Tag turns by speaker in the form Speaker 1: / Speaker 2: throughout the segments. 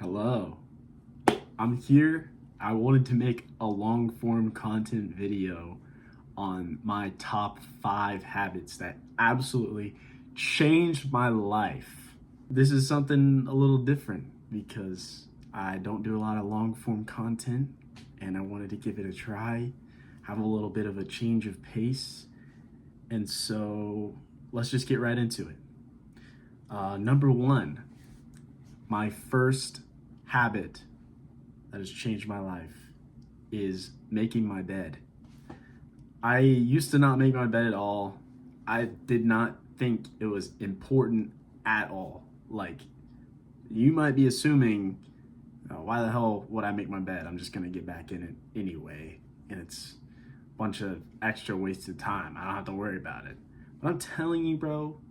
Speaker 1: Hello. I'm here. I wanted to make a long form content video on my top 5 habits that absolutely changed my life. This is something a little different because I don't do a lot of long form content and I wanted to give it a try, have a little bit of a change of pace. And so let's just get right into it. Number 1, my first habit that has changed my life is making my bed. I used to not make my bed at all. I did not think it was important at all. Like, you might be assuming, why the hell would I make my bed? I'm just gonna get back in it anyway, and it's a bunch of extra wasted time. I don't have to worry about it. But I'm telling you, bro,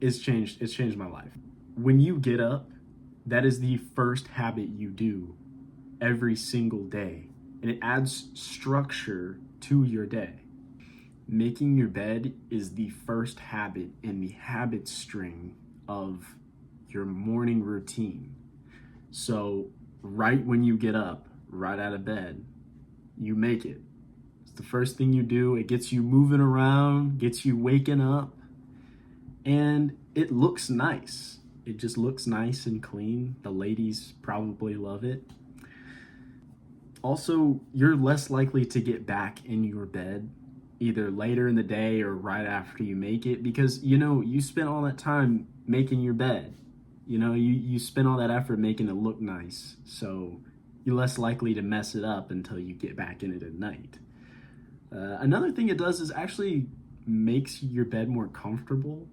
Speaker 1: it's changed my life. When you get up, that is the first habit you do every single day, and it adds structure to your day. Making your bed is the first habit in the habit string of your morning routine. So right when you get up, right out of bed, you make it. It's the first thing you do. It gets you moving around, gets you waking up, and it looks nice. It just looks nice and clean. The ladies probably love it. Also, you're less likely to get back in your bed either later in the day or right after you make it because, you spent all that time making your bed. You spent all that effort making it look nice. So you're less likely to mess it up until you get back in it at night. Another thing it does is actually makes your bed more comfortable.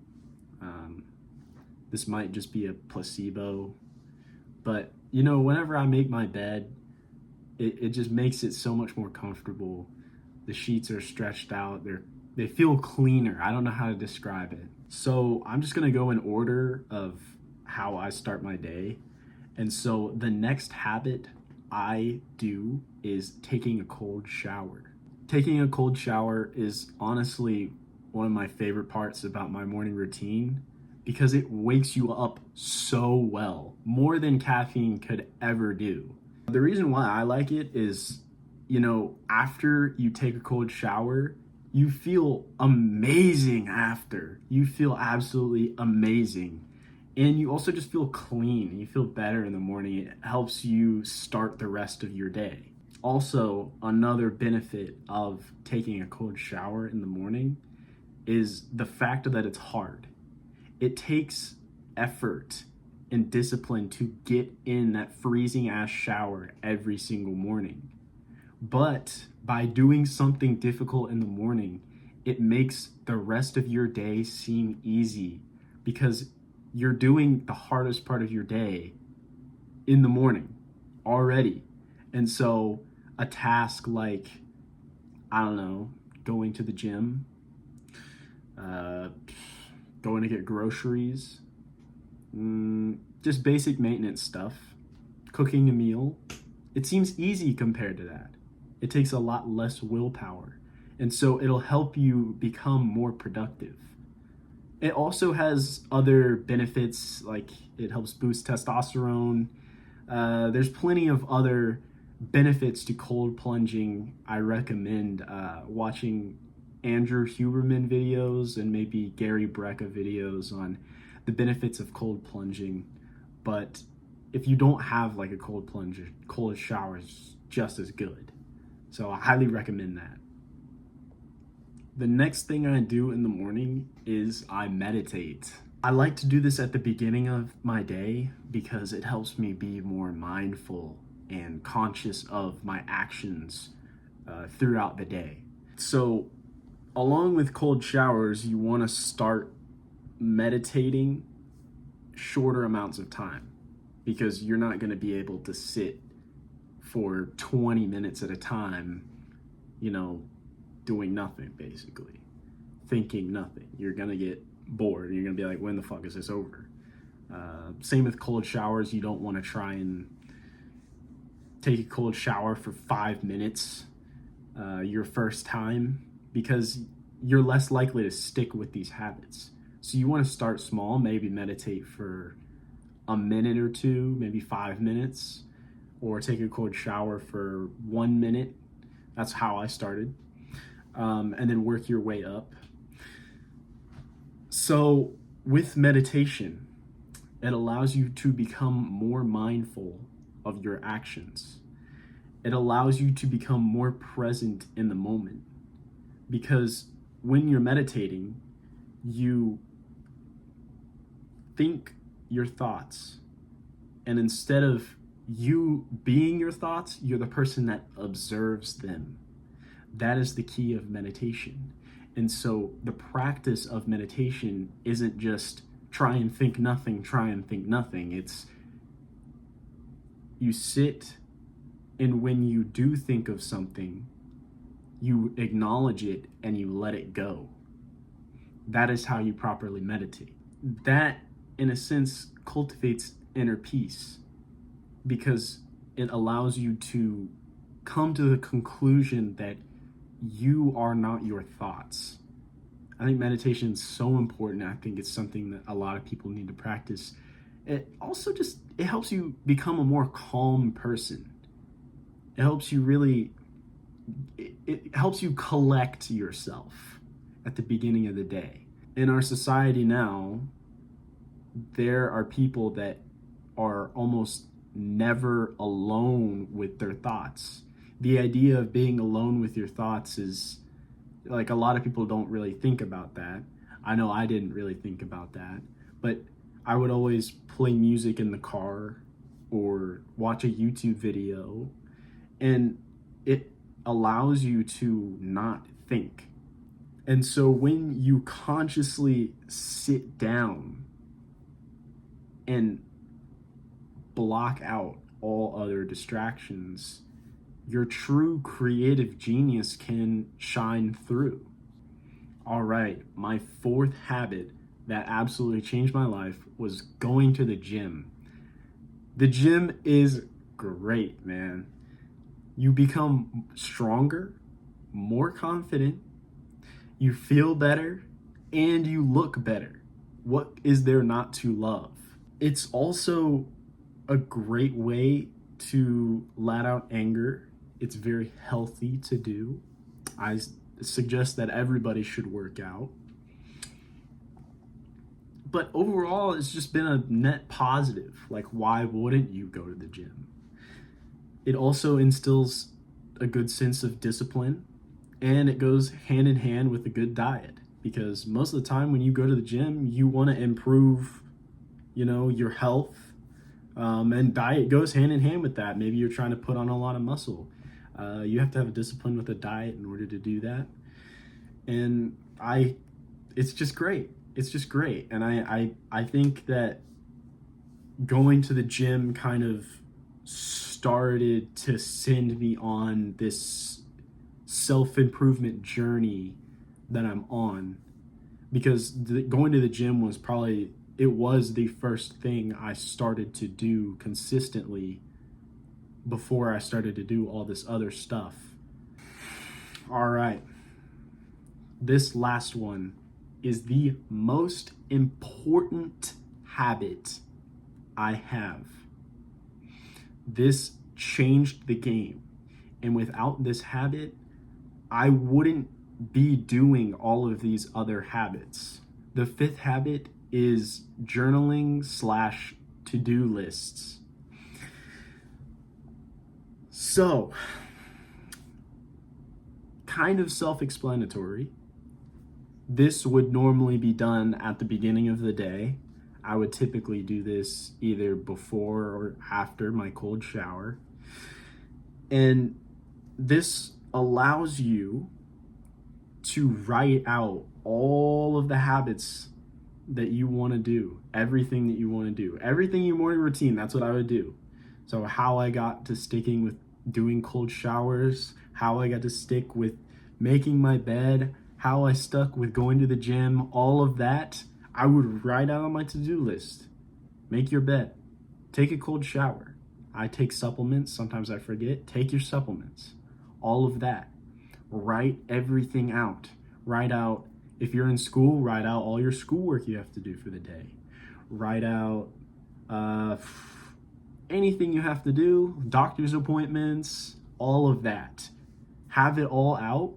Speaker 1: This might just be a placebo, but whenever I make my bed, it just makes it so much more comfortable. The sheets are stretched out. They feel cleaner. I don't know how to describe it. So I'm just gonna go in order of how I start my day. And so the next habit I do is taking a cold shower. Taking a cold shower is honestly one of my favorite parts about my morning routine because it wakes you up so well, more than caffeine could ever do. The reason why I like it is, after you take a cold shower, you feel amazing after. You feel absolutely amazing. And you also just feel clean. You feel better in the morning. It helps you start the rest of your day. Also, another benefit of taking a cold shower in the morning is the fact that it's hard. It takes effort and discipline to get in that freezing ass shower every single morning. But by doing something difficult in the morning, it makes the rest of your day seem easy because you're doing the hardest part of your day in the morning already. And so a task like, I don't know, going to the gym, going to get groceries, just basic maintenance stuff, cooking a meal, it seems easy compared to that. It takes a lot less willpower. And so it'll help you become more productive. It also has other benefits, like it helps boost testosterone. There's plenty of other benefits to cold plunging. I recommend watching Andrew Huberman videos and maybe Gary Brecka videos on the benefits of cold plunging. But if you don't have like a cold plunge, cold shower is just as good. So I highly recommend that. The next thing I do in the morning is I meditate. I like to do this at the beginning of my day because it helps me be more mindful and conscious of my actions throughout the day. So along with cold showers, you want to start meditating shorter amounts of time because you're not going to be able to sit for 20 minutes at a time, doing nothing, basically, thinking nothing. You're going to get bored. You're going to be like, when the fuck is this over? Same with cold showers. You don't want to try and take a cold shower for 5 minutes your first time because you're less likely to stick with these habits. So you want to start small, maybe meditate for a minute or two, maybe 5 minutes, or take a cold shower for 1 minute. That's how I started. And then work your way up. So with meditation, it allows you to become more mindful of your actions. It allows you to become more present in the moment. Because when you're meditating, you think your thoughts. And instead of you being your thoughts, you're the person that observes them. That is the key of meditation. And so the practice of meditation isn't just try and think nothing, try and think nothing. It's you sit, and when you do think of something, you acknowledge it and you let it go. That is how you properly meditate. That, in a sense, cultivates inner peace because it allows you to come to the conclusion that you are not your thoughts. I think meditation is so important. I think it's something that a lot of people need to practice. It also it helps you become a more calm person. It helps you it helps you collect yourself at the beginning of the day. In our society now, there are people that are almost never alone with their thoughts. The idea of being alone with your thoughts is like a lot of people don't really think about that. I know I didn't really think about that, but I would always play music in the car or watch a YouTube video, and it allows you to not think. And so when you consciously sit down and block out all other distractions, your true creative genius can shine through. All right, my fourth habit that absolutely changed my life was going to the gym. The gym is great, man. You become stronger, more confident, you feel better, and you look better. What is there not to love? It's also a great way to let out anger. It's very healthy to do. I suggest that everybody should work out. But overall, it's just been a net positive. Like, why wouldn't you go to the gym? It also instills a good sense of discipline, and it goes hand in hand with a good diet. Because most of the time when you go to the gym, you want to improve, your health. And diet goes hand in hand with that. Maybe you're trying to put on a lot of muscle. You have to have a discipline with a diet in order to do that. And it's just great. It's just great. And I think that going to the gym kind of started to send me on this self-improvement journey that I'm on, because going to the gym was the first thing I started to do consistently before I started to do all this other stuff. All right. This last one is the most important habit I have. This changed the game. And without this habit, I wouldn't be doing all of these other habits. The fifth habit is journaling / to-do lists. So, kind of self-explanatory. This would normally be done at the beginning of the day. I would typically do this either before or after my cold shower. And this allows you to write out all of the habits that you want to do, everything that you want to do, everything in your morning routine. That's what I would do. So how I got to sticking with doing cold showers, how I got to stick with making my bed, how I stuck with going to the gym, all of that, I would write out on my to-do list. Make your bed. Take a cold shower. I take supplements. Sometimes I forget. Take your supplements. All of that. Write everything out. Write out If you're in school, write out all your schoolwork you have to do for the day. Write out anything you have to do, doctor's appointments, all of that. Have it all out.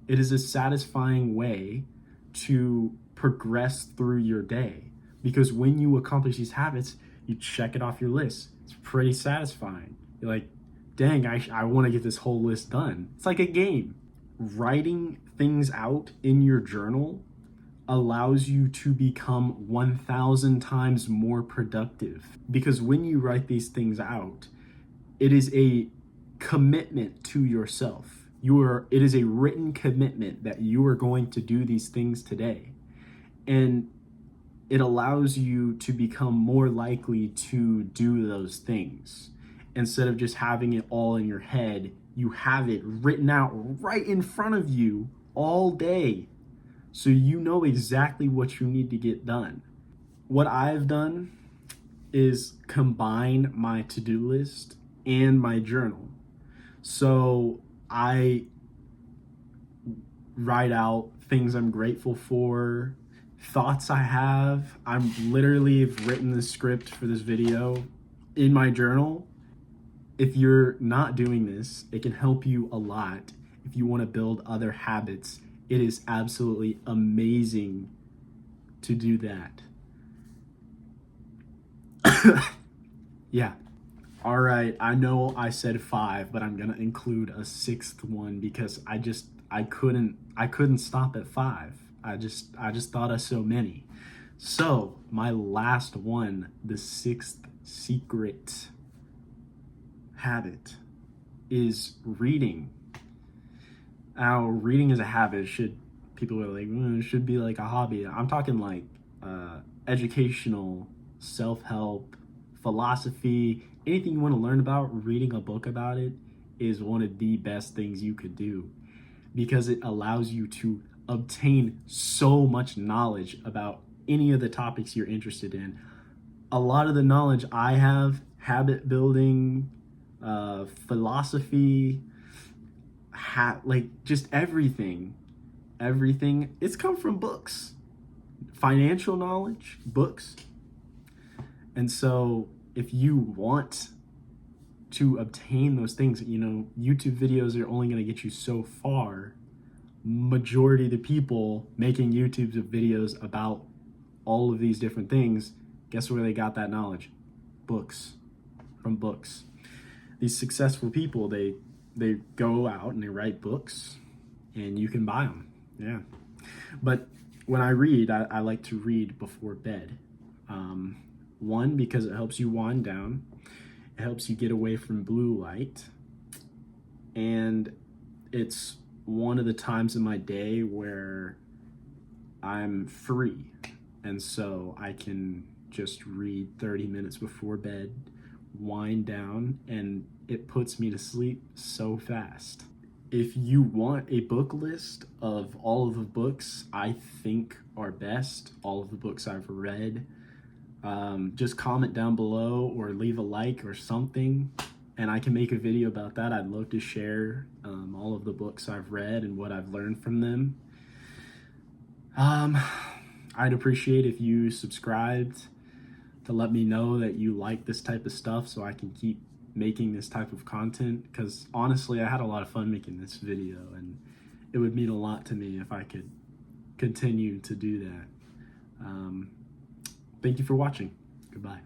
Speaker 1: It is a satisfying way to progress through your day, because when you accomplish these habits, you check it off your list. It's pretty satisfying. You're like, dang, I want to get this whole list done. It's like a game. Writing things out in your journal allows you to become 1,000 times more productive, because when you write these things out, it is a commitment to yourself. It is a written commitment that you are going to do these things today. And it allows you to become more likely to do those things. Instead of just having it all in your head, you have it written out right in front of you all day. So you know exactly what you need to get done. What I've done is combine my to-do list and my journal. So I write out things I'm grateful for, thoughts I have. I'm literally written the script for this video in my journal. If you're not doing this, it can help you a lot. If you want to build other habits, it is absolutely amazing to do that. Yeah. All right, I know I said 5, but I'm gonna include a 6th one because I couldn't stop at 5. I just thought of so many. So my last one, the 6th secret habit, is reading. Now, reading as a habit people are like, it should be like a hobby. I'm talking like educational, self-help, philosophy, anything you want to learn about. Reading a book about it is one of the best things you could do, because it allows you to obtain so much knowledge about any of the topics you're interested in. A lot of the knowledge I have, habit building, philosophy, like just everything, it's come from books. Financial knowledge, books. And so if you want to obtain those things, YouTube videos are only going to get you so far. Majority of the people making YouTube videos about all of these different things, guess where they got that knowledge? Books. From books. These successful people, they go out and they write books, and you can buy them. Yeah. But when I read, I like to read before bed. One, because it helps you wind down. It helps you get away from blue light. And it's one of the times in my day where I'm free. And so I can just read 30 minutes before bed, wind down, and it puts me to sleep so fast. If you want a book list of all of the books I think are best, all of the books I've read, just comment down below or leave a like or something, and I can make a video about that. I'd love to share all of the books I've read and what I've learned from them. I'd appreciate if you subscribed to let me know that you like this type of stuff, so I can keep making this type of content, because honestly I had a lot of fun making this video, and it would mean a lot to me if I could continue to do that. Thank you for watching. Goodbye.